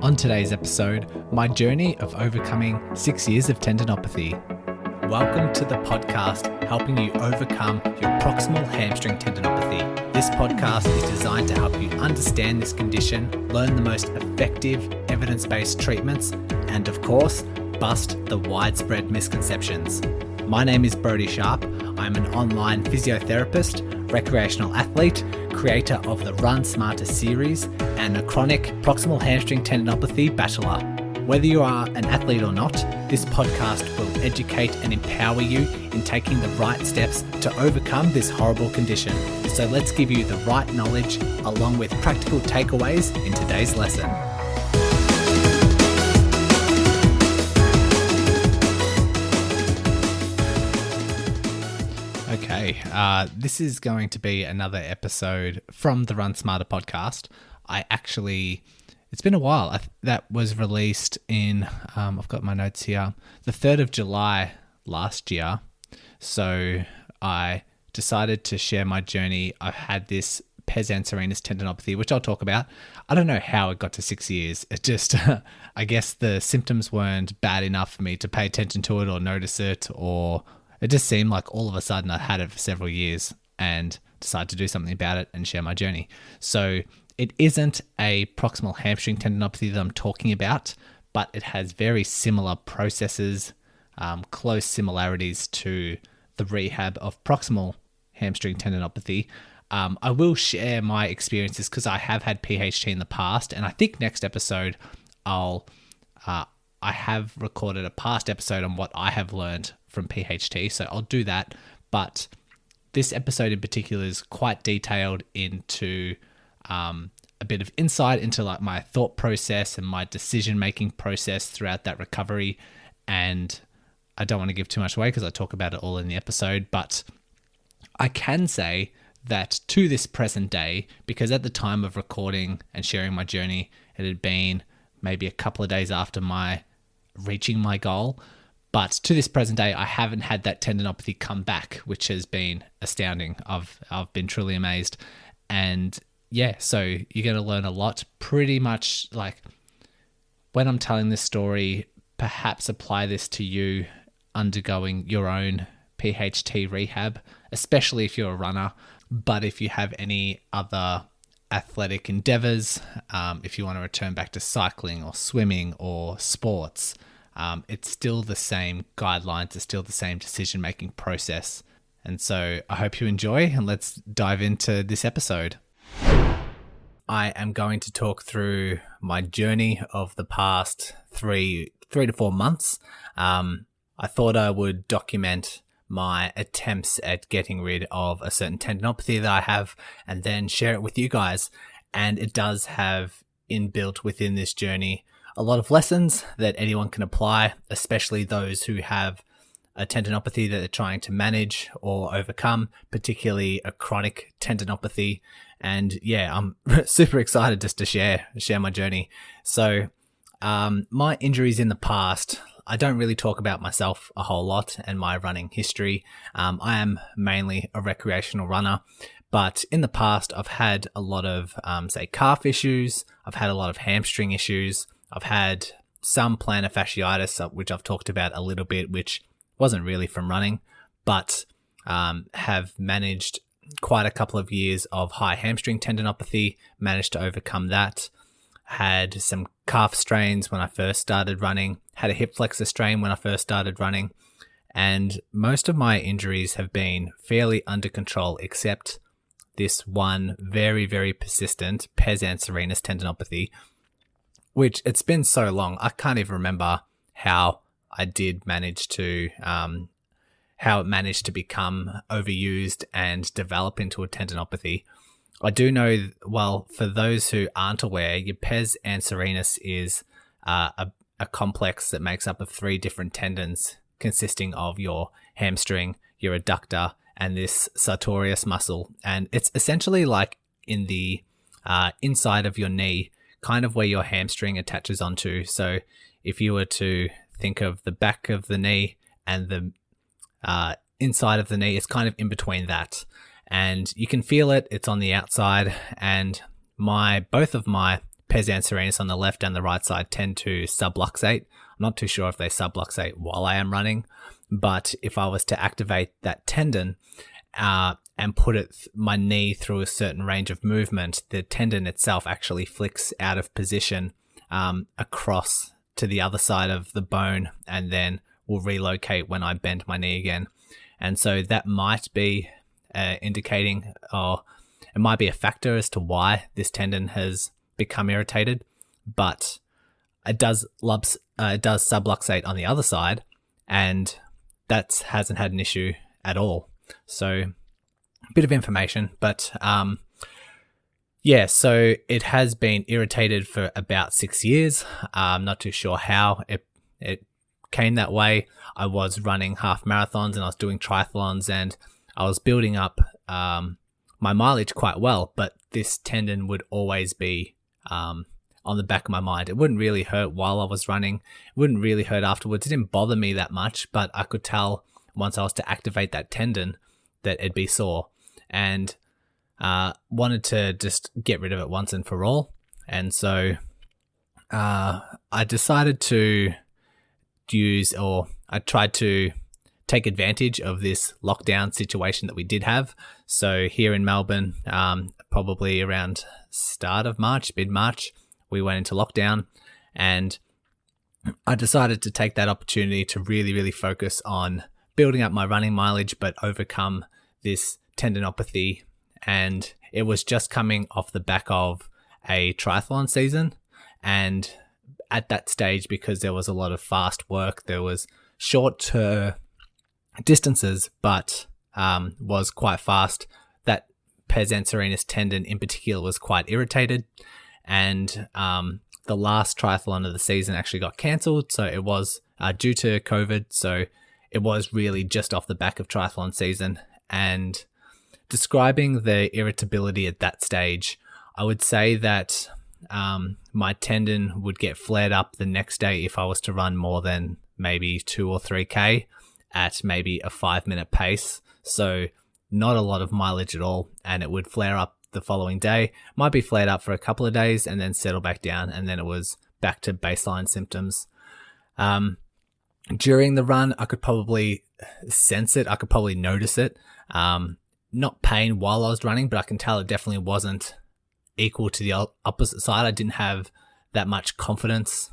On today's episode, my journey of overcoming 6 years of tendinopathy. Welcome to the podcast helping you overcome your proximal hamstring tendinopathy. This podcast is designed to help you understand this condition, learn the most effective evidence-based treatments, and of course, bust the widespread misconceptions. My name is Brodie Sharpe. I'm an online physiotherapist, recreational athlete, creator of the Run Smarter series, and a chronic proximal hamstring tendinopathy battler. Whether you are an athlete or not, this podcast will educate and empower you in taking the right steps to overcome this horrible condition. So let's give you the right knowledge along with practical takeaways in today's lesson. Okay, this is going to be another episode from the Run Smarter podcast. It's been a while. That was released in, I've got my notes here, the 3rd of July last year. So I decided to share my journey. I've had this pes anserinus tendinopathy, which I'll talk about. I don't know how it got to 6 years. It just, I guess the symptoms weren't bad enough for me to pay attention to it or notice it, or it just seemed like all of a sudden I had it for several years and decided to do something about it and share my journey. So it isn't a proximal hamstring tendinopathy that I'm talking about, but it has very similar processes, close similarities to the rehab of proximal hamstring tendinopathy. I will share my experiences because I have had PHT in the past, and I think next episode I have recorded a past episode on what I have learned from PHT, so I'll do that. But this episode in particular is quite detailed into a bit of insight into like my thought process and my decision-making process throughout that recovery. And I don't want to give too much away because I talk about it all in the episode, but I can say that to this present day, because at the time of recording and sharing my journey, it had been maybe a couple of days after my reaching my goal. But to this present day, I haven't had that tendinopathy come back, which has been astounding. I've been truly amazed. And yeah, so you're going to learn a lot. Pretty much like when I'm telling this story, perhaps apply this to you undergoing your own PHT rehab, especially if you're a runner. But if you have any other athletic endeavors, if you want to return back to cycling or swimming or sports, it's still the same guidelines, it's still the same decision-making process. And so I hope you enjoy, and let's dive into this episode. I am going to talk through my journey of the past three to 4 months. I thought I would document my attempts at getting rid of a certain tendinopathy that I have and then share it with you guys. And it does have inbuilt within this journey a lot of lessons that anyone can apply, especially those who have a tendinopathy that they're trying to manage or overcome, particularly a chronic tendinopathy. And yeah, I'm super excited just to share my journey. So my injuries in the past, I don't really talk about myself a whole lot and my running history. I am mainly a recreational runner, but in the past, I've had a lot of, say, calf issues. I've had a lot of hamstring issues. I've had some plantar fasciitis, which I've talked about a little bit, which wasn't really from running, but have managed quite a couple of years of high hamstring tendinopathy, managed to overcome that. Had some calf strains when I first started running, had a hip flexor strain when I first started running, and most of my injuries have been fairly under control except this one very, very persistent pes anserinus tendinopathy, which it's been so long, I can't even remember how I did manage to, how it managed to become overused and develop into a tendinopathy. I do know, well, for those who aren't aware, your pes anserinus is a complex that makes up of 3 different tendons consisting of your hamstring, your adductor, and this sartorius muscle. And it's essentially like in the inside of your knee, kind of where your hamstring attaches onto. So if you were to think of the back of the knee and the inside of the knee, it's kind of in between that. And you can feel it, it's on the outside. And both of my pes anserinus on the left and the right side tend to subluxate. I'm not too sure if they subluxate while I am running, but if I was to activate that tendon and put my knee through a certain range of movement, the tendon itself actually flicks out of position across to the other side of the bone and then will relocate when I bend my knee again. And so that might be indicating, or it might be a factor as to why this tendon has become irritated, but it does subluxate on the other side, and that hasn't had an issue at all. So a bit of information, but yeah, so it has been irritated for about 6 years. I'm not too sure how it came that way. I was running half marathons and I was doing triathlons, and I was building up my mileage quite well, but this tendon would always be on the back of my mind. It wouldn't really hurt while I was running. It wouldn't really hurt afterwards. It didn't bother me that much, but I could tell once I was to activate that tendon that it'd be sore, and wanted to just get rid of it once and for all. And so I decided to I tried to take advantage of this lockdown situation that we did have. So here in Melbourne, probably around start of March, mid-March, we went into lockdown, and I decided to take that opportunity to really, really focus on building up my running mileage, but overcome this tendinopathy. And it was just coming off the back of a triathlon season. And at that stage, because there was a lot of fast work, there was short distances, but was quite fast. That pes anserinus tendon in particular was quite irritated, and the last triathlon of the season actually got cancelled. So it was due to COVID. So it was really just off the back of triathlon season. And describing the irritability at that stage, I would say that my tendon would get flared up the next day if I was to run more than maybe 2 or 3K at maybe a 5-minute pace. So not a lot of mileage at all. And it would flare up the following day. Might be flared up for a couple of days and then settle back down. And then it was back to baseline symptoms. During the run, I could probably sense it. I could probably notice it. Not pain while I was running, but I can tell it definitely wasn't equal to the opposite side. I didn't have that much confidence,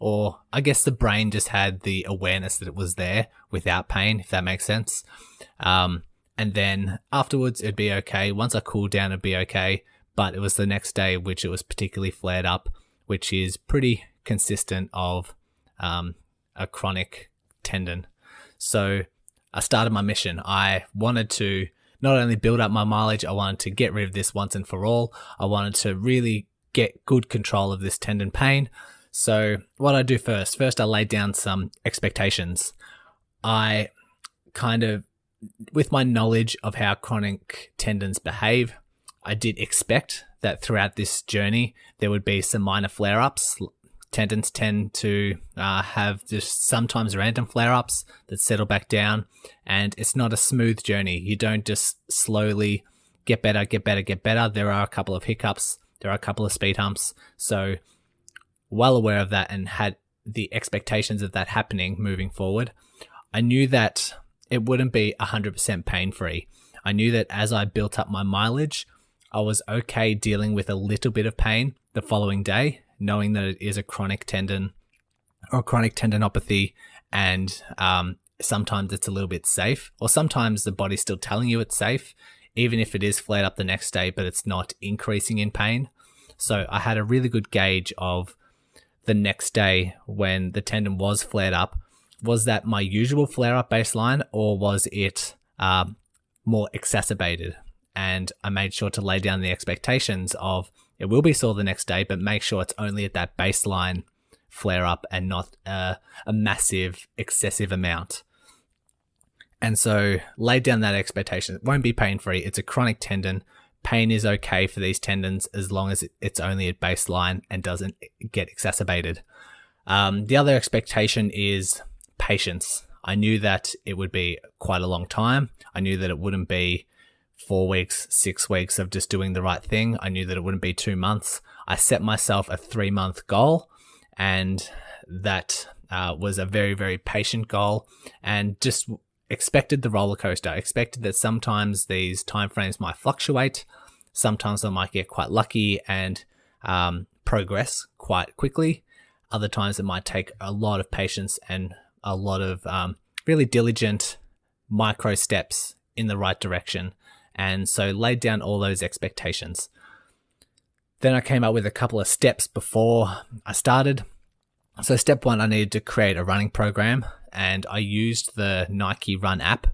or I guess the brain just had the awareness that it was there without pain, if that makes sense. And then afterwards, it'd be okay. Once I cooled down, it'd be okay. But it was the next day which it was particularly flared up, which is pretty consistent of a chronic tendon. So I started my mission. I wanted to not only build up my mileage, I wanted to get rid of this once and for all. I wanted to really get good control of this tendon pain. So what I do first I laid down some expectations. I kind of, with my knowledge of how chronic tendons behave, I did expect that throughout this journey, there would be some minor flare-ups. Tendons tend to have just sometimes random flare-ups that settle back down, and it's not a smooth journey. You don't just slowly get better. There are a couple of hiccups. There are a couple of speed humps. So well aware of that and had the expectations of that happening moving forward. I knew that it wouldn't be 100% pain-free. I knew that as I built up my mileage, I was okay dealing with a little bit of pain the following day, knowing that it is a chronic tendon or chronic tendinopathy, and sometimes it's a little bit safe, or sometimes the body's still telling you it's safe, even if it is flared up the next day, but it's not increasing in pain. So I had a really good gauge of the next day when the tendon was flared up. Was that my usual flare-up baseline, or was it more exacerbated? And I made sure to lay down the expectations of it will be sore the next day, but make sure it's only at that baseline flare-up and not a massive, excessive amount. And so laid down that expectation. It won't be pain-free. It's a chronic tendon. Pain is okay for these tendons as long as it's only at baseline and doesn't get exacerbated. The other expectation is patience. I knew that it would be quite a long time. I knew that it wouldn't be 4 weeks, 6 weeks of just doing the right thing. I knew that it wouldn't be 2 months. I set myself a 3-month goal, and that was a very, very patient goal, and just expected the roller coaster. Expected that sometimes these timeframes might fluctuate. Sometimes I might get quite lucky and progress quite quickly. Other times it might take a lot of patience and a lot of really diligent micro steps in the right direction. And so laid down all those expectations. Then I came up with a couple of steps before I started. So step 1, I needed to create a running program, and I used the Nike Run app.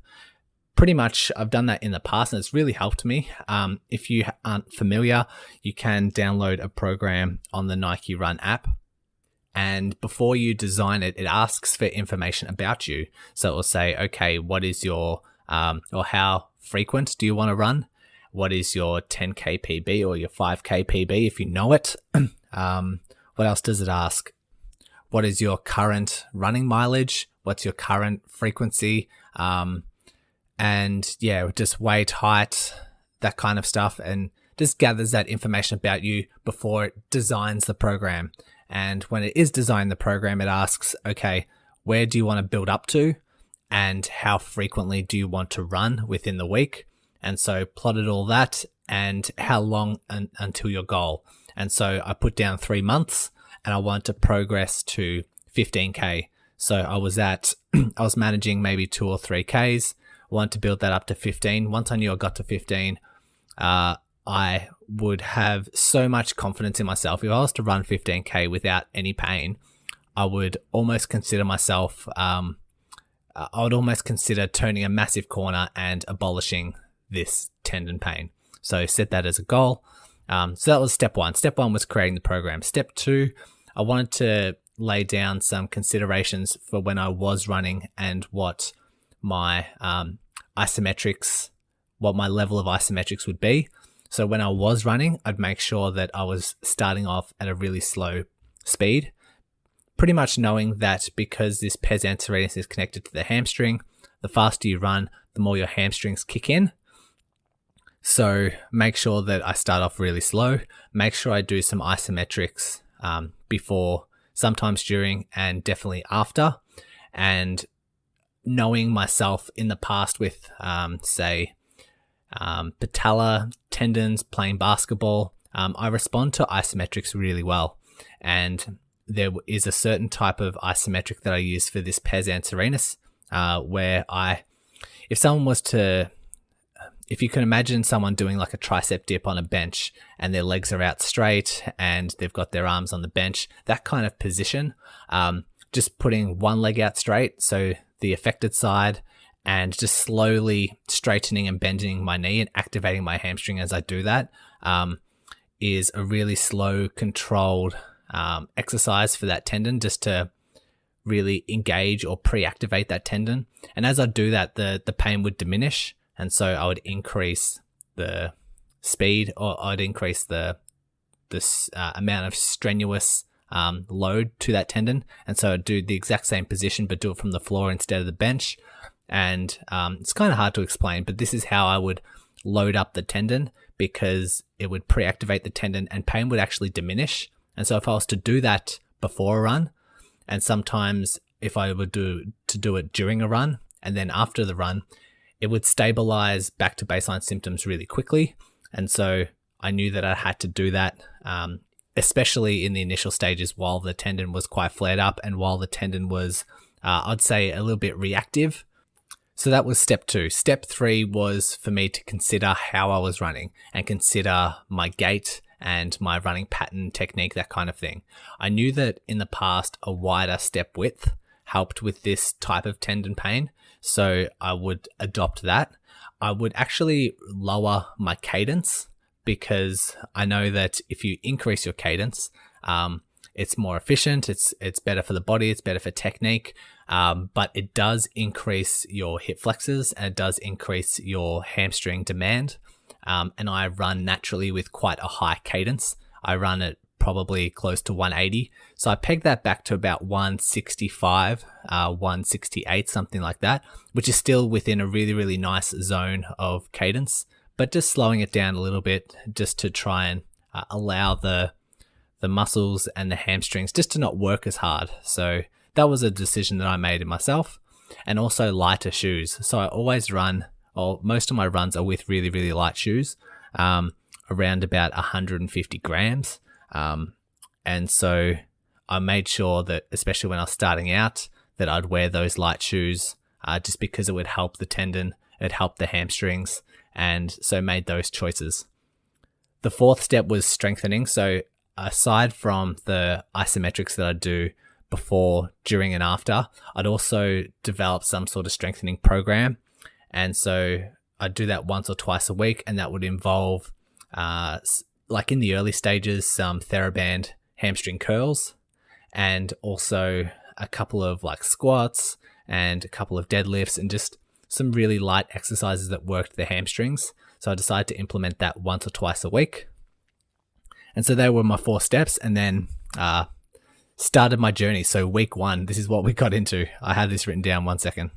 Pretty much I've done that in the past, and it's really helped me. If you aren't familiar, you can download a program on the Nike Run app. And before you design it, it asks for information about you. So it will say, okay, what is your, or how frequent do you want to run? What is your 10K PB or your 5K PB if you know it? What else does it ask? What is your current running mileage? What's your current frequency? And yeah, just weight, height, that kind of stuff, and just gathers that information about you before it designs the program. And when it is designing the program, it asks, okay, where do you want to build up to? And how frequently do you want to run within the week? And so plotted all that, and how long until your goal. And so I put down 3 months, and I want to progress to 15K. So I was managing maybe 2 or 3Ks. I wanted to build that up to 15. Once I knew I got to 15, I would have so much confidence in myself. If I was to run 15K without any pain, I would almost consider myself, I would almost consider turning a massive corner and abolishing this tendon pain. So set that as a goal. So that was step 1. Step 1 was creating the program. Step 2, I wanted to lay down some considerations for when I was running and what my isometrics, what my level of isometrics would be. So when I was running, I'd make sure that I was starting off at a really slow speed, pretty much knowing that because this pes anserinus is connected to the hamstring, the faster you run, the more your hamstrings kick in. So make sure that I start off really slow, make sure I do some isometrics before, sometimes during, and definitely after. And knowing myself in the past with, patella tendons, playing basketball, I respond to isometrics really well. And there is a certain type of isometric that I use for this pes anserinus, where if you can imagine someone doing like a tricep dip on a bench and their legs are out straight and they've got their arms on the bench, that kind of position, just putting one leg out straight, so the affected side, and just slowly straightening and bending my knee and activating my hamstring as I do that, is a really slow, controlled exercise for that tendon, just to really engage or pre-activate that tendon. And as I do that, the pain would diminish. And so I would increase the speed, or I'd increase the amount of strenuous load to that tendon. And so I'd do the exact same position, but do it from the floor instead of the bench. And it's kind of hard to explain, but this is how I would load up the tendon, because it would pre-activate the tendon and pain would actually diminish. And so if I was to do that before a run, and sometimes if I were to do it during a run and then after the run, it would stabilize back to baseline symptoms really quickly. And so I knew that I had to do that, especially in the initial stages while the tendon was quite flared up and while the tendon was, I'd say, a little bit reactive. So that was step 2. Step 3 was for me to consider how I was running and consider my gait and my running pattern, technique, that kind of thing. I knew that in the past, a wider step width helped with this type of tendon pain, so I would adopt that. I would actually lower my cadence, because I know that if you increase your cadence, it's more efficient, it's better for the body, it's better for technique, but it does increase your hip flexors and it does increase your hamstring demand. And I run naturally with quite a high cadence. I run at probably close to 180. So I peg that back to about 165, 168, something like that, which is still within a really, really nice zone of cadence, but just slowing it down a little bit just to try and allow the the muscles and the hamstrings just to not work as hard. So that was a decision that I made in myself, and also lighter shoes. So I always run, or most of my runs are with really, really light shoes, around about 150 grams. And so I made sure that, especially when I was starting out, that I'd wear those light shoes just because it would help the tendon, it helped the hamstrings, and so made those choices. The fourth step was strengthening. So aside from the isometrics that I'd do before, during, and after, I'd also develop some sort of strengthening program. And so I'd do that once or twice a week, and that would involve, like in the early stages, some TheraBand hamstring curls, and also a couple of like squats and a couple of deadlifts, and just some really light exercises that worked the hamstrings. So I decided to implement that once or twice a week. And so they were my 4 steps, and then started my journey. So week 1, this is what we got into. I had this written down, 1 second.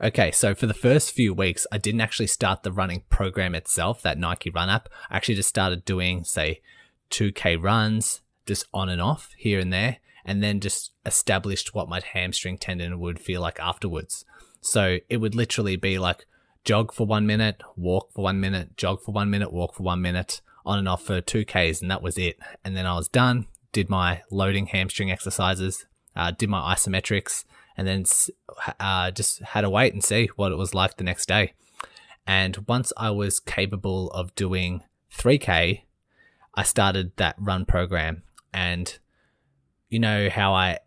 Okay, so for the first few weeks, I didn't actually start the running program itself, that Nike Run app. I actually just started doing, say, 2K runs, just on and off here and there, and then just established what my hamstring tendon would feel like afterwards. So it would literally be like jog for 1 minute, walk for 1 minute, jog for 1 minute, walk for 1 minute, on and off for 2Ks, and that was it. And then I was done, did my loading hamstring exercises, did my isometrics, and then just had to wait and see what it was like the next day. And once I was capable of doing 3K, I started that run program. And you know how I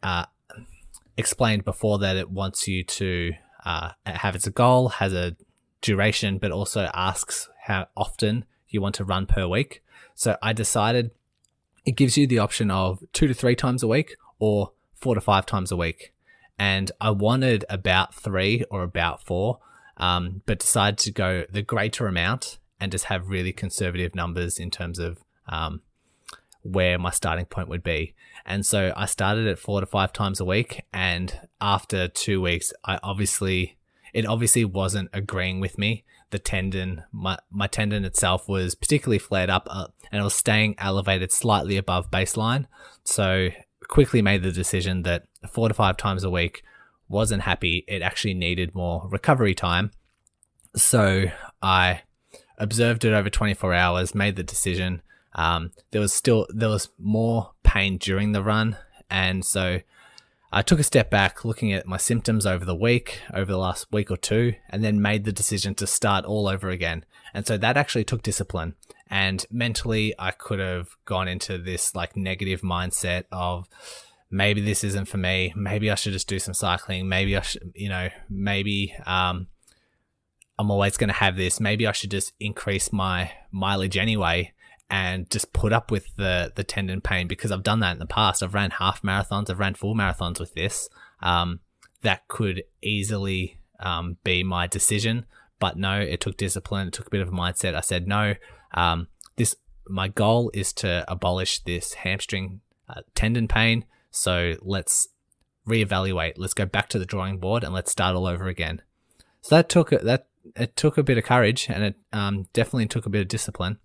explained before that it wants you to have as a goal, has a duration, but also asks how often you want to run per week. So I decided it gives you the option of 2 to 3 times a week or 4 to 5 times a week. And I wanted about 3 or about 4, but decided to go the greater amount and just have really conservative numbers in terms of where my starting point would be. And so I started at 4 to 5 times a week. And after 2 weeks, it obviously wasn't agreeing with me. The tendon, my tendon itself was particularly flared up, and it was staying elevated slightly above baseline. So quickly made the decision that 4 to 5 times a week wasn't happy. It actually needed more recovery time. So I observed it over 24 hours, made the decision. There was more pain during the run. And so I took a step back, looking at my symptoms over the last week or 2, and then made the decision to start all over again. And so that actually took discipline. And mentally, I could have gone into this like negative mindset of maybe this isn't for me. Maybe I should just do some cycling. Maybe I should, maybe I'm always going to have this. Maybe I should just increase my mileage anyway and just put up with the tendon pain, because I've done that in the past. I've ran half marathons. I've ran full marathons with this. That could easily be my decision. But no, it took discipline. It took a bit of a mindset. I said, no, my goal is to abolish this hamstring tendon pain. So let's reevaluate. Let's go back to the drawing board and let's start all over again. So it took a bit of courage, and it definitely took a bit of discipline.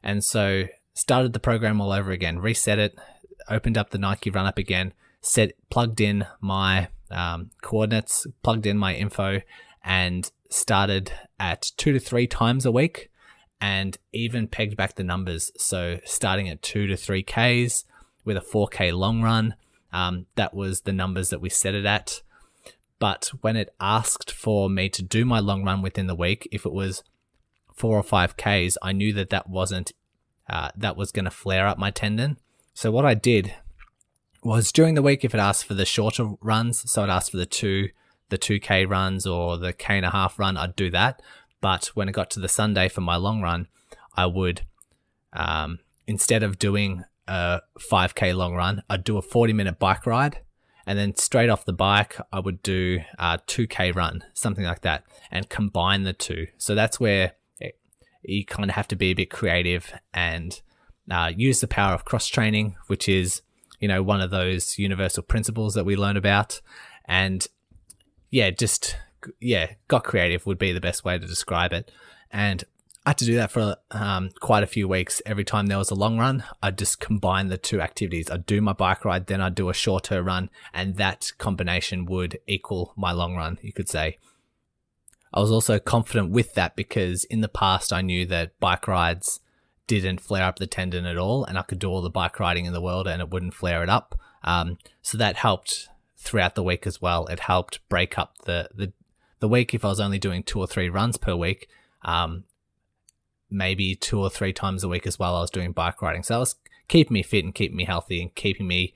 And so started the program all over again, reset it, opened up the Nike Run app again, plugged in my coordinates, plugged in my info, and started at 2 to 3 times a week, and even pegged back the numbers. So starting at 2 to 3Ks with a 4K long run, that was the numbers that we set it at. But when it asked for me to do my long run within the week, if it was 4 or 5Ks, I knew that wasn't, that was going to flare up my tendon. So what I did was during the week, if it asked for the shorter runs, so it asked for the 2K runs or the K.5 run, I'd do that. But when it got to the Sunday for my long run, I would, instead of doing a 5K long run, I'd do a 40-minute bike ride. And then straight off the bike, I would do a 2K run, something like that, and combine the two. So that's where you kind of have to be a bit creative and use the power of cross-training, which is, one of those universal principles that we learn about. And got creative would be the best way to describe it. And I had to do that for quite a few weeks. Every time there was a long run, I'd just combine the two activities. I'd do my bike ride, then I'd do a shorter run, and that combination would equal my long run, you could say. I was also confident with that because in the past I knew that bike rides didn't flare up the tendon at all, and I could do all the bike riding in the world and it wouldn't flare it up. So that helped throughout the week as well. It helped break up the week. If I was only doing 2 or 3 runs per week, maybe 2 or 3 times a week as well, I was doing bike riding. So that was keeping me fit and keeping me healthy and keeping me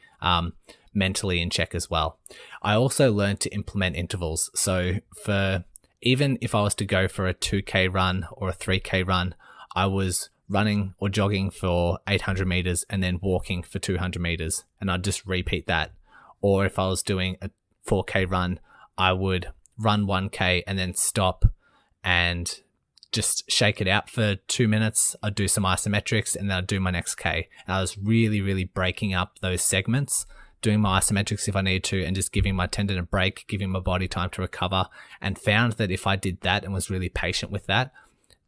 mentally in check as well. I also learned to implement intervals. So for even if I was to go for a 2K run or a 3K run, I was running or jogging for 800 meters and then walking for 200 meters. And I'd just repeat that. Or if I was doing a 4K run, I would run 1K and then stop and just shake it out for 2 minutes. I'd do some isometrics and then I'd do my next K. And I was really, really breaking up those segments, doing my isometrics if I needed to, and just giving my tendon a break, giving my body time to recover, and found that if I did that and was really patient with that,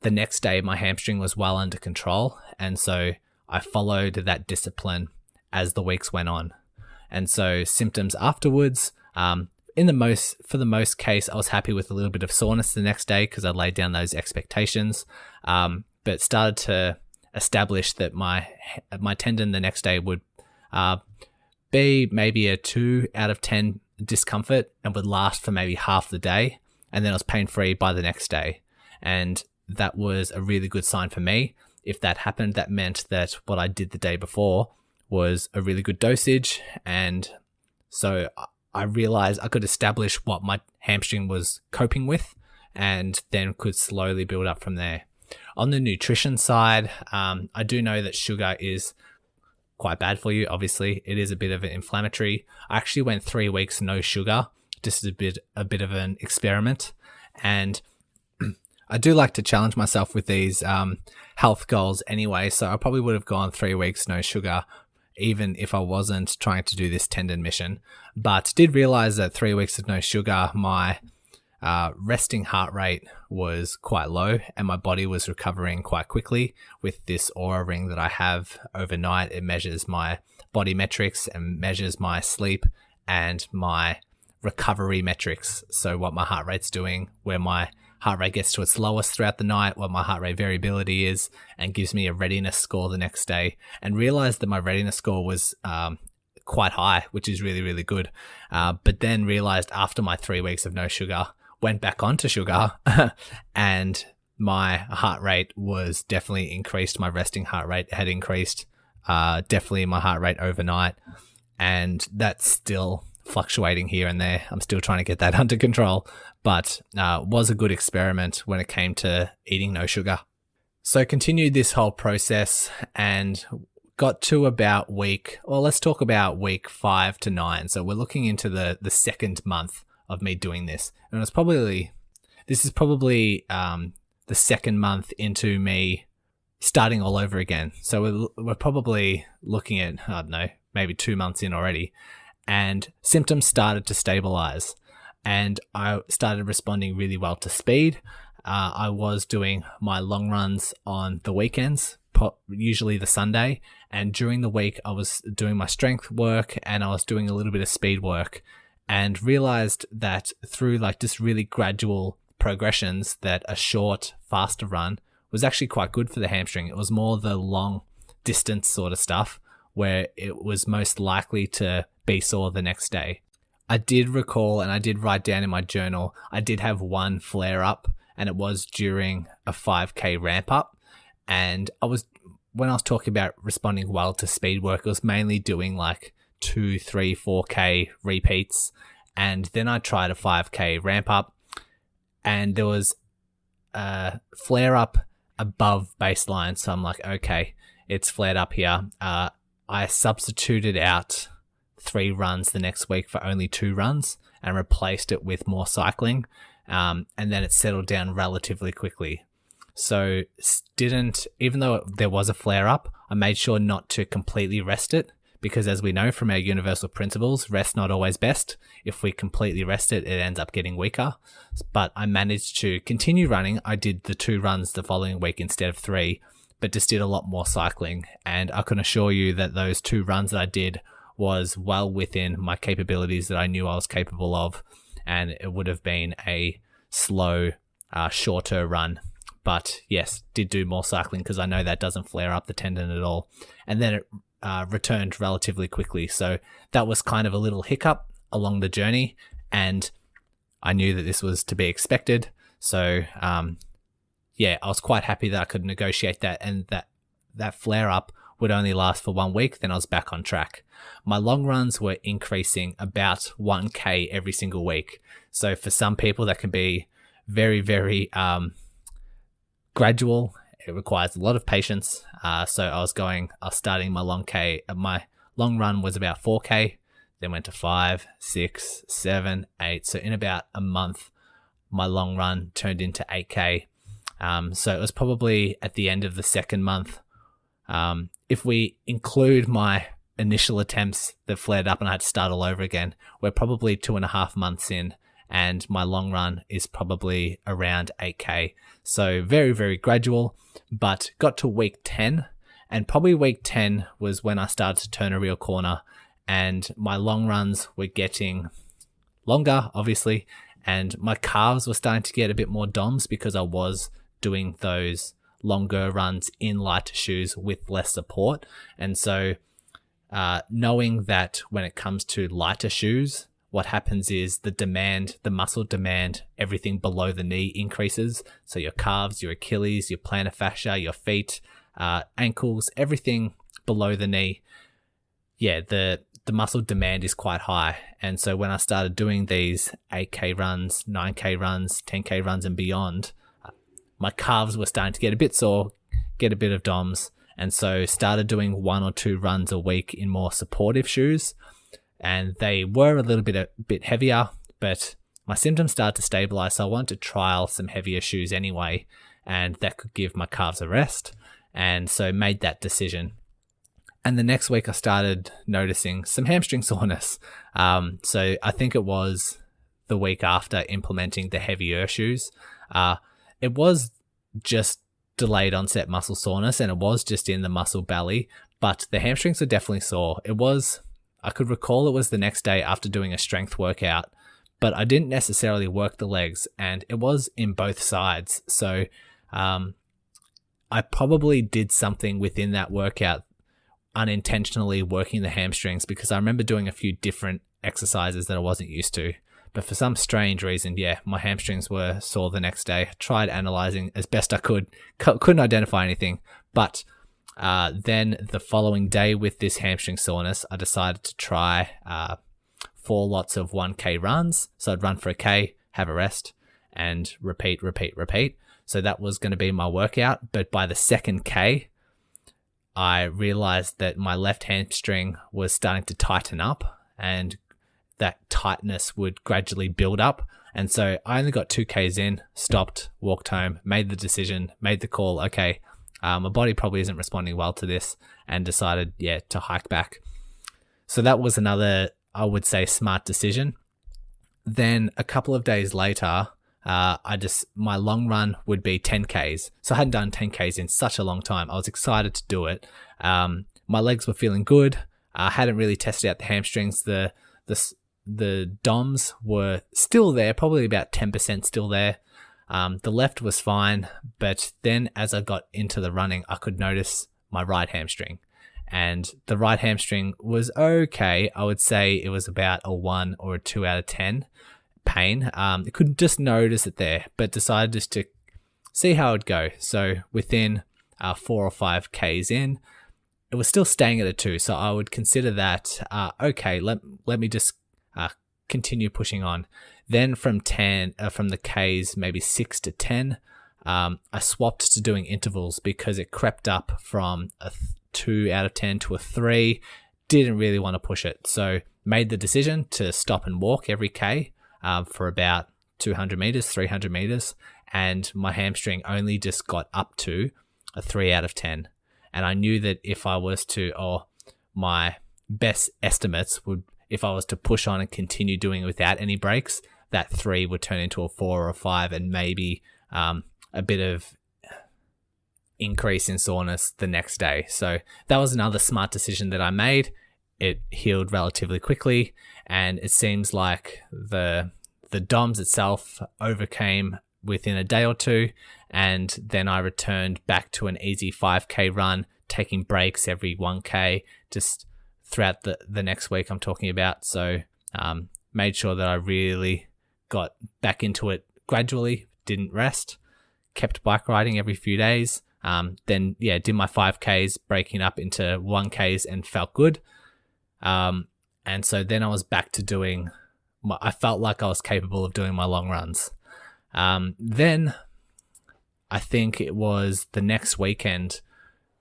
the next day my hamstring was well under control. And so I followed that discipline as the weeks went on. And so symptoms afterwards, for the most case, I was happy with a little bit of soreness the next day because I laid down those expectations, but started to establish that my tendon the next day would be maybe a 2 out of 10 discomfort and would last for maybe half the day, and then I was pain-free by the next day. And that was a really good sign for me. If that happened, that meant that what I did the day before was a really good dosage, and so I realized I could establish what my hamstring was coping with and then could slowly build up from there. On the nutrition side, I do know that sugar is quite bad for you. Obviously, it is a bit of an inflammatory. I actually went 3 weeks no sugar, just a bit of an experiment. And I do like to challenge myself with these health goals anyway, so I probably would have gone 3 weeks no sugar even if I wasn't trying to do this tendon mission. But did realize that 3 weeks of no sugar, my resting heart rate was quite low and my body was recovering quite quickly with this Oura ring that I have overnight. It measures my body metrics and measures my sleep and my recovery metrics. So what my heart rate's doing, where my heart rate gets to its lowest throughout the night, what my heart rate variability is, and gives me a readiness score the next day. And realized that my readiness score was quite high, which is really, really good. But then realized after my 3 weeks of no sugar, went back onto sugar and my heart rate was definitely increased. My resting heart rate had increased, definitely my heart rate overnight. And that's still fluctuating here and there. I'm still trying to get that under control, but was a good experiment when it came to eating no sugar. So continued this whole process and got to about let's talk about week 5 to 9. So we're looking into the second month of me doing this. And this is probably the second month into me starting all over again. So we're probably looking at, I don't know, maybe 2 months in already. And symptoms started to stabilize and I started responding really well to speed. I was doing my long runs on the weekends, usually the Sunday, and during the week I was doing my strength work and I was doing a little bit of speed work, and realized that through just really gradual progressions that a short, faster run was actually quite good for the hamstring. It was more the long distance sort of stuff where it was most likely to be sore the next day. I did recall, and I did write down in my journal, I did have one flare up, and it was during a 5K ramp up. And when I was talking about responding well to speed work, it was mainly doing 2, 3, 4K repeats. And then I tried a 5K ramp up and there was a flare up above baseline. So I'm like, okay, it's flared up here. I substituted out 3 runs the next week for only 2 runs and replaced it with more cycling. And then it settled down relatively quickly. So even though there was a flare up, I made sure not to completely rest it, because as we know from our universal principles, rest not always best. If we completely rest it, it ends up getting weaker. But I managed to continue running. I did the 2 runs the following week instead of 3, but just did a lot more cycling. And I can assure you that those 2 runs that I did was well within my capabilities that I knew I was capable of. And it would have been a slow, shorter run. But yes, did do more cycling because I know that doesn't flare up the tendon at all. And then it returned relatively quickly. So that was kind of a little hiccup along the journey. And I knew that this was to be expected. So I was quite happy that I could negotiate that, and that flare up would only last for 1 week. Then I was back on track. My long runs were increasing about 1K every single week. So for some people that can be very, very gradual. It requires a lot of patience. So I was starting my long run was about 4K, then went to 5, 6, 7, 8. So in about a month, my long run turned into 8K. So it was probably at the end of the second month. If we include my initial attempts that flared up and I had to start all over again, we're probably 2.5 months in, and my long run is probably around 8K. So very, very gradual, but got to week 10, and probably week 10 was when I started to turn a real corner, and my long runs were getting longer, obviously, and my calves were starting to get a bit more DOMS because I was doing those longer runs in lighter shoes with less support. And so knowing that when it comes to lighter shoes, what happens is the muscle demand, everything below the knee increases. So your calves, your Achilles, your plantar fascia, your feet, ankles, everything below the knee. Yeah, the muscle demand is quite high. And so when I started doing these 8K runs, 9K runs, 10K runs and beyond, my calves were starting to get a bit sore, get a bit of DOMS. And so started doing 1 or 2 runs a week in more supportive shoes. And they were a little bit heavier, but my symptoms started to stabilize. So I wanted to trial some heavier shoes anyway, and that could give my calves a rest. And so made that decision. And the next week I started noticing some hamstring soreness. So I think it was the week after implementing the heavier shoes. It was just delayed onset muscle soreness, and it was just in the muscle belly, but the hamstrings were definitely sore. I could recall it was the next day after doing a strength workout, but I didn't necessarily work the legs, and it was in both sides. So I probably did something within that workout unintentionally working the hamstrings, because I remember doing a few different exercises that I wasn't used to. But for some strange reason, my hamstrings were sore the next day. I tried analyzing as best I could, couldn't identify anything. But then the following day with this hamstring soreness, I decided to try 4 lots of 1K runs. So I'd run for a K, have a rest, and repeat. So that was going to be my workout. But by the second K, I realized that my left hamstring was starting to tighten up, and that tightness would gradually build up. And so I only got 2Ks in, stopped, walked home, made the decision, made the call, okay, my body probably isn't responding well to this, and decided, to hike back. So that was another, I would say, smart decision. Then a couple of days later, my long run would be 10Ks. So I hadn't done 10Ks in such a long time. I was excited to do it. My legs were feeling good. I hadn't really tested out the hamstrings. The DOMs were still there, probably about 10% still there. The left was fine, but then as I got into the running, I could notice my right hamstring, and the right hamstring was okay. I would say it was about a 1 or a 2 out of 10 pain. I could just notice it there, but decided just to see how it would go. So within 4 or 5 Ks in, it was still staying at a 2. So I would consider that, okay, let me just continue pushing on. Then from the Ks, maybe 6 to 10, I swapped to doing intervals because it crept up from a 2 out of 10 to a 3. Didn't really want to push it. So made the decision to stop and walk every K for about 200 meters, 300 meters. And my hamstring only just got up to a 3 out of 10. And I knew that if I was to, my best estimates would, if I was to push on and continue doing it without any breaks, that 3 would turn into a 4 or a 5, and maybe a bit of increase in soreness the next day. So that was another smart decision that I made. It healed relatively quickly, and it seems like the DOMS itself overcame within a day or two, and then I returned back to an easy 5K run, taking breaks every 1K just throughout the next week I'm talking about. So made sure that I really got back into it gradually, didn't rest, kept bike riding every few days. Then did my 5Ks, breaking up into 1Ks, and felt good. And so then I was back to doing, I felt like I was capable of doing my long runs. Then I think it was the next weekend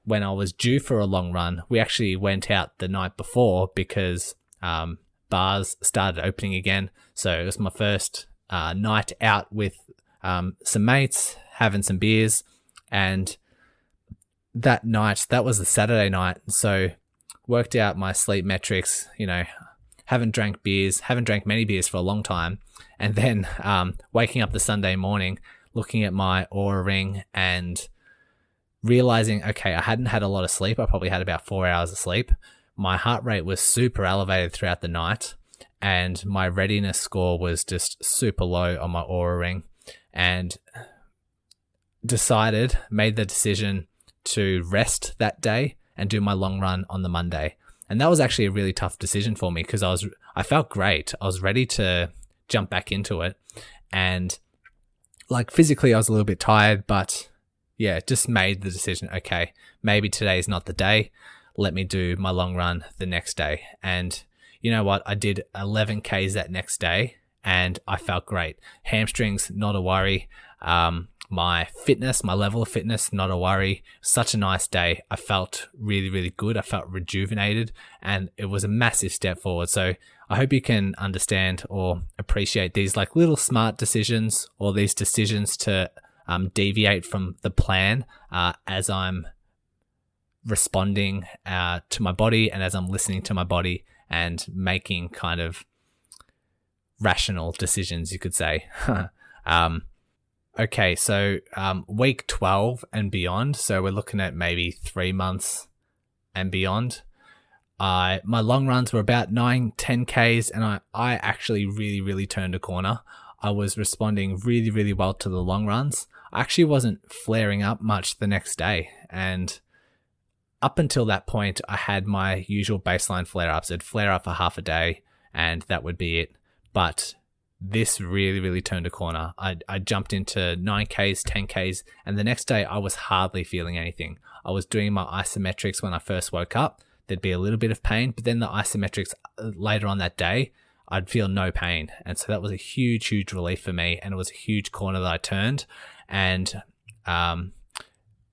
when I was due for a long run. We actually went out the night before because bars started opening again. So it was my first night out with some mates, having some beers. And that night, that was the Saturday night. So worked out my sleep metrics, haven't drank many beers for a long time. And then waking up the Sunday morning, looking at my Oura ring and realizing, okay, I hadn't had a lot of sleep. I probably had about 4 hours of sleep. My heart rate was super elevated throughout the night, and my readiness score was just super low on my Oura ring, and made the decision to rest that day and do my long run on the Monday. And that was actually a really tough decision for me because I felt great. I was ready to jump back into it. And like physically I was a little bit tired, but yeah, just made the decision, okay, maybe today's not the day. Let me do my long run the next day. And you know what? I did 11 Ks that next day and I felt great. Hamstrings, not a worry. My fitness, my level of fitness, not a worry. Such a nice day. I felt really, really good. I felt rejuvenated, and it was a massive step forward. So I hope you can understand or appreciate these like little smart decisions, or these decisions to deviate from the plan as I'm responding to my body and as I'm listening to my body and making kind of rational decisions, you could say. Okay, so week 12 and beyond, so we're looking at maybe 3 months and beyond. My long runs were about 9-10 Ks, and I actually really, really turned a corner. I was responding really, really well to the long runs. I actually wasn't flaring up much the next day, and up until that point, I had my usual baseline flare-ups. I'd flare up for half a day, and that would be it. But this really, really turned a corner. I jumped into 9Ks, 10Ks, and the next day I was hardly feeling anything. I was doing my isometrics when I first woke up. There'd be a little bit of pain, but then the isometrics later on that day, I'd feel no pain. And so that was a huge, huge relief for me, and it was a huge corner that I turned. And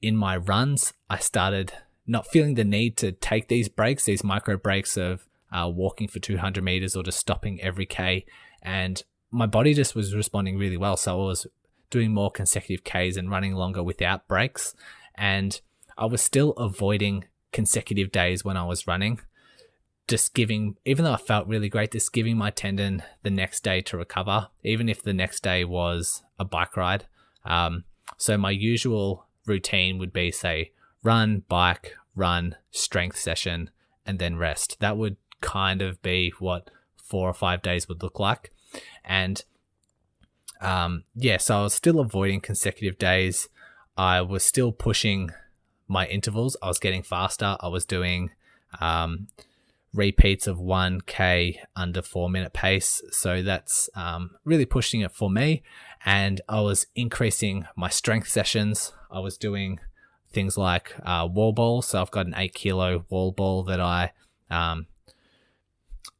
in my runs, I started not feeling the need to take these breaks, these micro breaks of walking for 200 meters or just stopping every K. And my body just was responding really well. So I was doing more consecutive Ks and running longer without breaks. And I was still avoiding consecutive days when I was running, even though I felt really great, just giving my tendon the next day to recover, even if the next day was a bike ride. So my usual routine would be, say, run, bike, run, strength session, and then rest. That would kind of be what 4 or 5 days would look like. And so I was still avoiding consecutive days. I was still pushing my intervals. I was getting faster. I was doing repeats of 1K under 4-minute pace. So that's really pushing it for me. And I was increasing my strength sessions. I was doing things like wall balls. So I've got an 8 kilo wall ball that I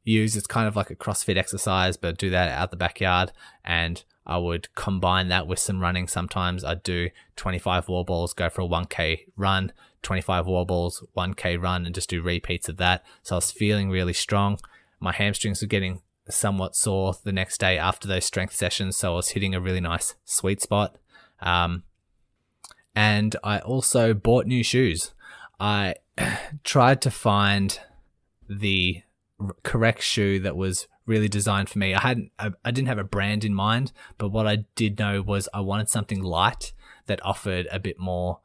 use. It's kind of like a CrossFit exercise, but do that out the backyard. And I would combine that with some running. Sometimes I'd do 25 wall balls, go for a 1K run, 25 wall balls, 1K run, and just do repeats of that. So I was feeling really strong. My hamstrings were getting somewhat sore the next day after those strength sessions. So I was hitting a really nice sweet spot. And I also bought new shoes. I tried to find the correct shoe that was really designed for me. I didn't have a brand in mind, but what I did know was I wanted something light that offered a bit more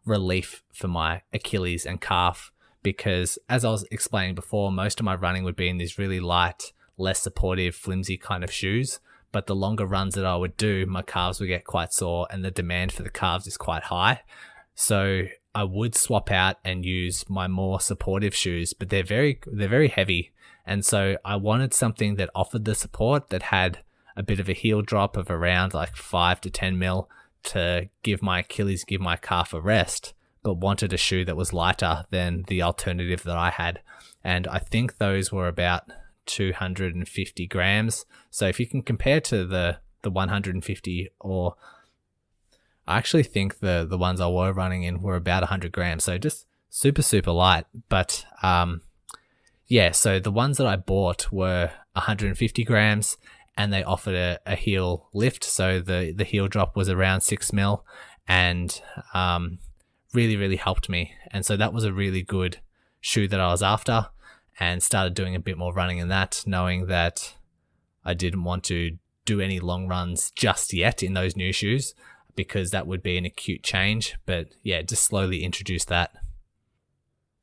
relief for my Achilles and calf, because as I was explaining before, most of my running would be in these really light, less supportive, flimsy kind of shoes. But the longer runs that I would do, my calves would get quite sore, and the demand for the calves is quite high. So I would swap out and use my more supportive shoes, but they're very heavy. And so I wanted something that offered the support, that had a bit of a heel drop of around like 5 to 10 mil to give my Achilles, give my calf a rest, but wanted a shoe that was lighter than the alternative that I had. And I think those were about 250 grams. So if you can compare to the 150, or I actually think the ones I were running in were about 100 grams. So just super, super light. But yeah, so the ones that I bought were 150 grams and they offered a heel lift. So the heel drop was around 6 mil and really, really helped me. And so that was a really good shoe that I was after, and started doing a bit more running in that, knowing that I didn't want to do any long runs just yet in those new shoes, because that would be an acute change. But yeah, just slowly introduce that.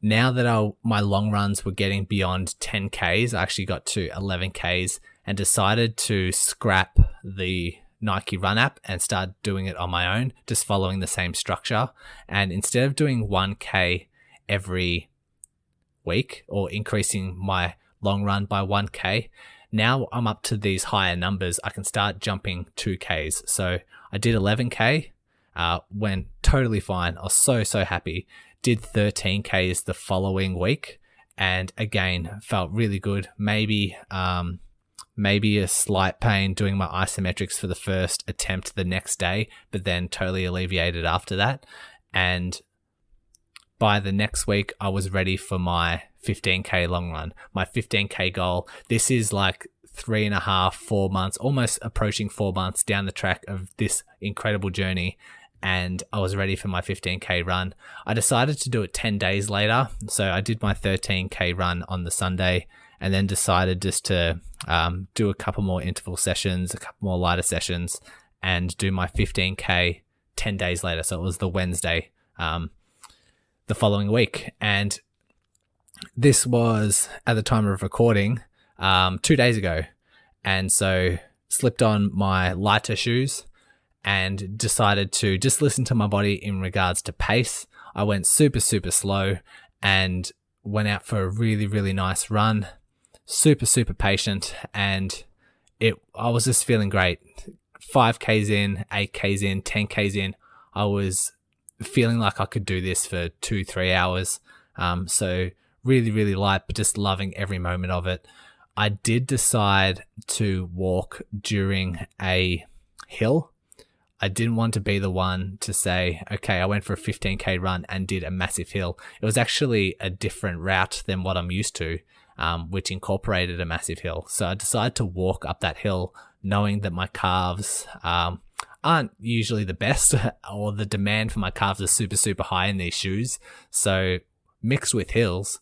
Now that my long runs were getting beyond 10 Ks, I actually got to 11 Ks and decided to scrap the Nike Run app and start doing it on my own, just following the same structure. And instead of doing 1K every week or increasing my long run by 1K, now I'm up to these higher numbers. I can start jumping 2Ks. So I did 11K, went totally fine. I was so happy. Did 13Ks the following week, and again felt really good. Maybe a slight pain doing my isometrics for the first attempt the next day, but then totally alleviated after that. And by the next week, I was ready for my 15K long run, my 15K goal. This is like 3.5, 4 months, almost approaching 4 months down the track of this incredible journey. And I was ready for my 15K run. I decided to do it 10 days later. So I did my 13K run on the Sunday, and then decided just to do a couple more interval sessions, a couple more lighter sessions, and do my 15K 10 days later. So it was the Wednesday, the following week. And this was, at the time of recording, 2 days ago. And so slipped on my lighter shoes and decided to just listen to my body in regards to pace. I went super slow and went out for a really, really nice run. Super patient, and I was just feeling great. 5Ks in, 8Ks in, 10Ks in. I was feeling like I could do this for 2-3 hours. So really, really light, but just loving every moment of it. I did decide to walk during a hill. I didn't want to be the one to say, okay, I went for a 15K run and did a massive hill. It was actually a different route than what I'm used to, which incorporated a massive hill. So I decided to walk up that hill, knowing that my calves aren't usually the best, or the demand for my calves is super high in these shoes. So mixed with hills,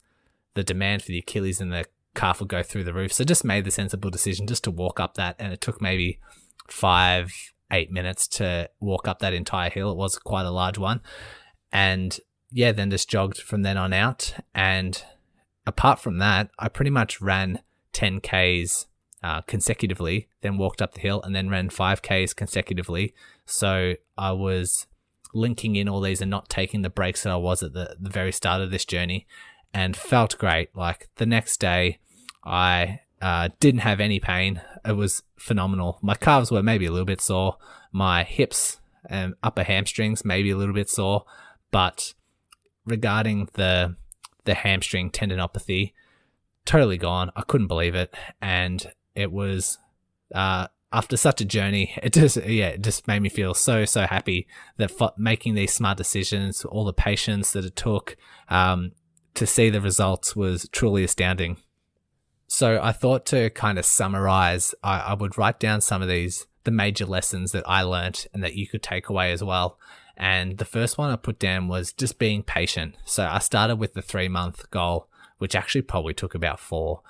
the demand for the Achilles and the calf will go through the roof. So just made the sensible decision just to walk up that, and it took maybe 5-8 minutes to walk up that entire hill. It was quite a large one. And yeah, then just jogged from then on out. And apart from that, I pretty much ran 10Ks consecutively, then walked up the hill, and then ran 5Ks consecutively. So I was linking in all these and not taking the breaks that I was at the very start of this journey, and felt great. Like the next day, I didn't have any pain. It was phenomenal. My calves were maybe a little bit sore. My hips and upper hamstrings maybe a little bit sore. But regarding the hamstring tendinopathy, totally gone. I couldn't believe it. And it was after such a journey, it just made me feel so happy that making these smart decisions, all the patience that it took to see the results, was truly astounding. So I thought to kind of summarize, I would write down some of the major lessons that I learnt and that you could take away as well. And the first one I put down was just being patient. So I started with the 3-month goal, which actually probably took about 4,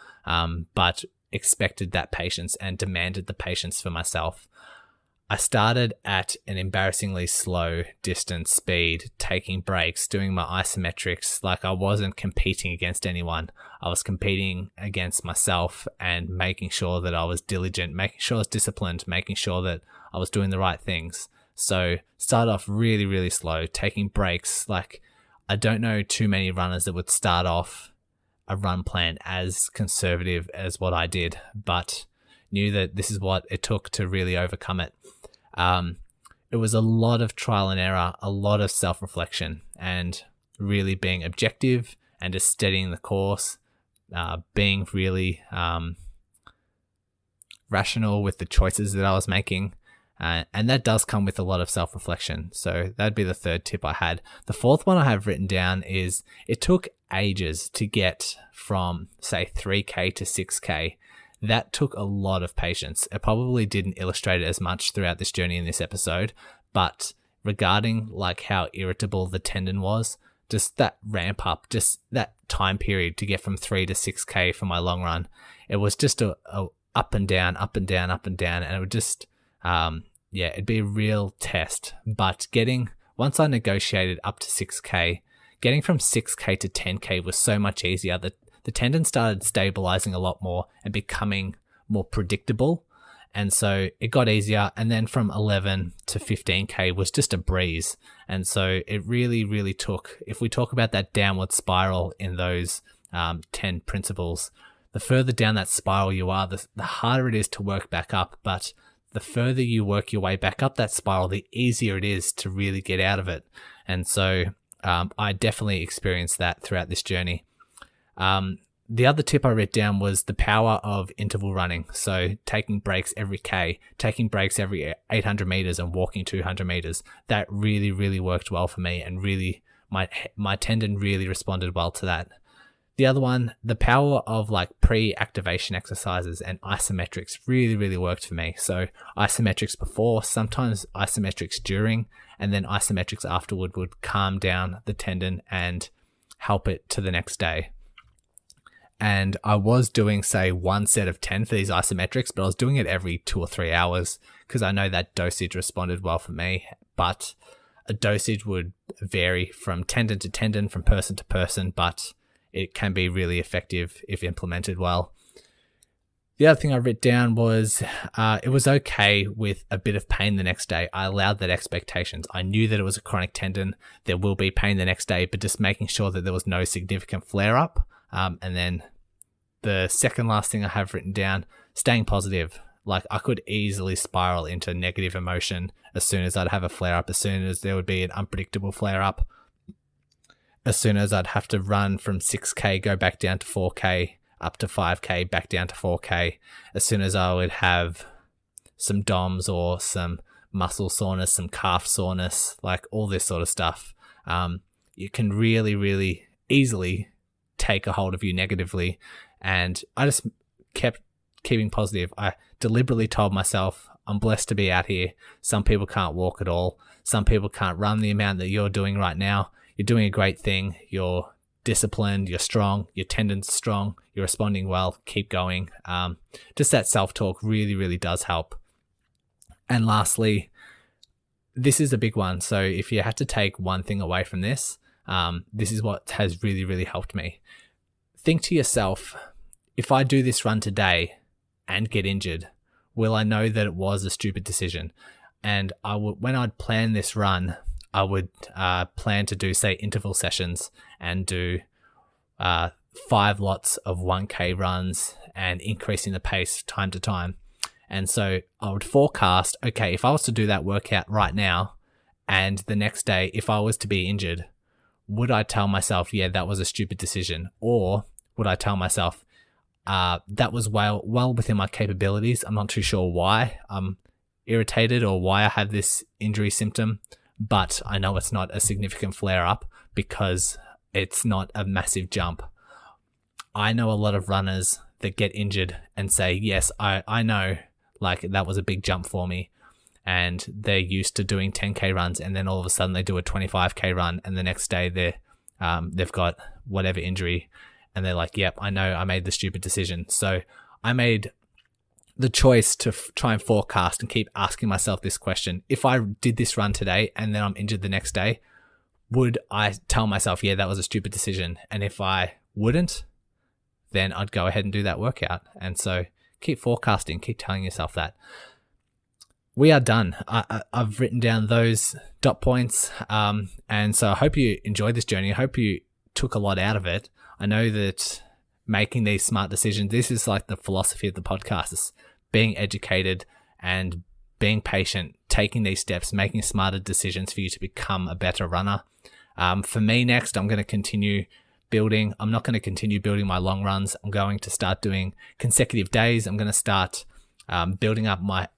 but expected that patience and demanded the patience for myself. I started at an embarrassingly slow distance speed, taking breaks, doing my isometrics. Like, I wasn't competing against anyone. I was competing against myself and making sure that I was diligent, making sure I was disciplined, making sure that I was doing the right things. So started off really, really slow, taking breaks. Like, I don't know too many runners that would start off a run plan as conservative as what I did, but knew that this is what it took to really overcome it. It was a lot of trial and error, a lot of self-reflection, and really being objective and just steadying the course, being really rational with the choices that I was making. And that does come with a lot of self-reflection. So that'd be the third tip I had. The fourth one I have written down is it took ages to get from, say, 3K to 6K. That took a lot of patience. It probably didn't illustrate it as much throughout this journey in this episode, but regarding like how irritable the tendon was, just that ramp up, just that time period to get from 3 to 6K for my long run, it was just a up and down, up and down, up and down, and it would just, it'd be a real test. But once I negotiated up to 6K, getting from 6K to 10K was so much easier. The tendon started stabilizing a lot more and becoming more predictable. And so it got easier. And then from 11 to 15K was just a breeze. And so it really, really took, if we talk about that downward spiral in those 10 principles, the further down that spiral you are, the harder it is to work back up. But the further you work your way back up that spiral, the easier it is to really get out of it. And so I definitely experienced that throughout this journey. The other tip I wrote down was the power of interval running. So taking breaks every K, taking breaks every 800 meters and walking 200 meters. That really, really worked well for me, and really my tendon really responded well to that. The other one, the power of like pre-activation exercises and isometrics really, really worked for me. So isometrics before, sometimes isometrics during, and then isometrics afterward would calm down the tendon and help it to the next day. And I was doing, say, 1 set of 10 for these isometrics, but I was doing it every 2 or 3 hours because I know that dosage responded well for me. But a dosage would vary from tendon to tendon, from person to person, but it can be really effective if implemented well. The other thing I wrote down was it was okay with a bit of pain the next day. I allowed that expectations. I knew that it was a chronic tendon. There will be pain the next day, but just making sure that there was no significant flare-up. And then the second last thing I have written down, staying positive. Like, I could easily spiral into negative emotion as soon as I'd have a flare-up, as soon as there would be an unpredictable flare-up, as soon as I'd have to run from 6K, go back down to 4K, up to 5K, back down to 4K, as soon as I would have some DOMS or some muscle soreness, some calf soreness, like all this sort of stuff. You can really, really easily take a hold of you negatively. And I just kept keeping positive. I deliberately told myself, I'm blessed to be out here. Some people can't walk at all. Some people can't run the amount that you're doing right now. You're doing a great thing. You're disciplined. You're strong. Your tendon's strong. You're responding well. Keep going. Just that self-talk really, really does help. And lastly, this is a big one. So if you had to take one thing away from this, this is what has really, really helped me. Think to yourself, if I do this run today and get injured, will I know that it was a stupid decision? And when I'd plan this run, I would plan to do, say, interval sessions and do 5 lots of 1K runs and increasing the pace time to time. And so I would forecast, okay, if I was to do that workout right now and the next day, if I was to be injured, would I tell myself, yeah, that was a stupid decision? Or would I tell myself, that was well within my capabilities. I'm not too sure why I'm irritated or why I have this injury symptom, but I know it's not a significant flare-up because it's not a massive jump. I know a lot of runners that get injured and say, yes, I know, like, that was a big jump for me. And they're used to doing 10K runs, and then all of a sudden they do a 25K run, and the next day they've got whatever injury, and they're like, yep, I know I made the stupid decision. So I made the choice to try and forecast and keep asking myself this question. If I did this run today and then I'm injured the next day, would I tell myself, yeah, that was a stupid decision? And if I wouldn't, then I'd go ahead and do that workout. And so keep forecasting, keep telling yourself that. We are done. I've written down those dot points. And so I hope you enjoyed this journey. I hope you took a lot out of it. I know that making these smart decisions, this is like the philosophy of the podcast, is being educated and being patient, taking these steps, making smarter decisions for you to become a better runner. For me next, I'm going to continue building. I'm not going to continue building my long runs. I'm going to start doing consecutive days. I'm going to start building up my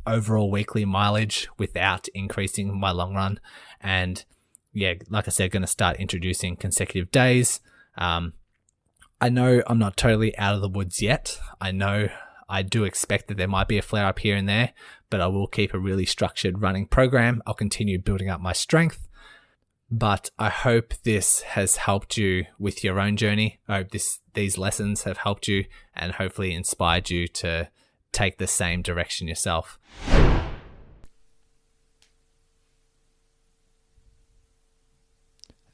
overall weekly mileage without increasing my long run. And yeah, like I said, going to start introducing consecutive days. I know I'm not totally out of the woods yet. I know I do expect that there might be a flare up here and there, but I will keep a really structured running program. I'll continue building up my strength. But I hope this has helped you with your own journey. I hope these lessons have helped you and hopefully inspired you to take the same direction yourself.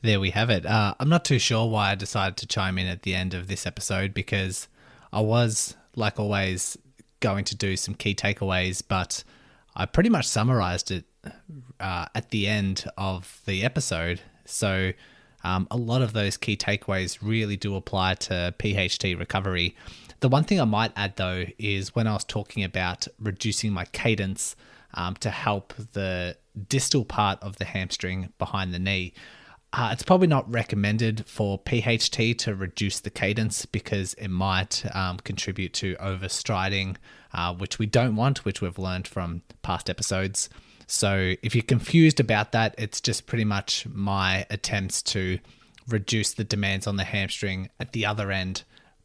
There we have it. I'm not too sure why I decided to chime in at the end of this episode, because I was, like always, going to do some key takeaways, but I pretty much summarized it at the end of the episode. So a lot of those key takeaways really do apply to PHT recovery. The one thing I might add though is when I was talking about reducing my cadence to help the distal part of the hamstring behind the knee, it's probably not recommended for PHT to reduce the cadence because it might contribute to overstriding, which we don't want, which we've learned from past episodes. So if you're confused about that, it's just pretty much my attempts to reduce the demands on the hamstring at the other end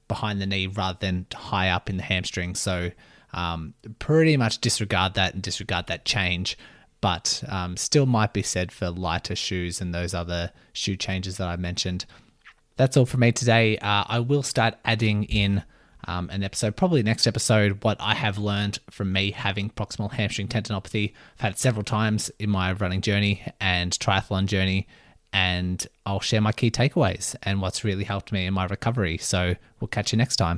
behind the knee rather than high up in the hamstring. So pretty much disregard that change, but still might be said for lighter shoes and those other shoe changes that I mentioned. That's all for me today. I will start adding in an episode, probably next episode, what I have learned from me having proximal hamstring tendinopathy. I've had it several times in my running journey and triathlon journey, and I'll share my key takeaways and what's really helped me in my recovery. So we'll catch you next time.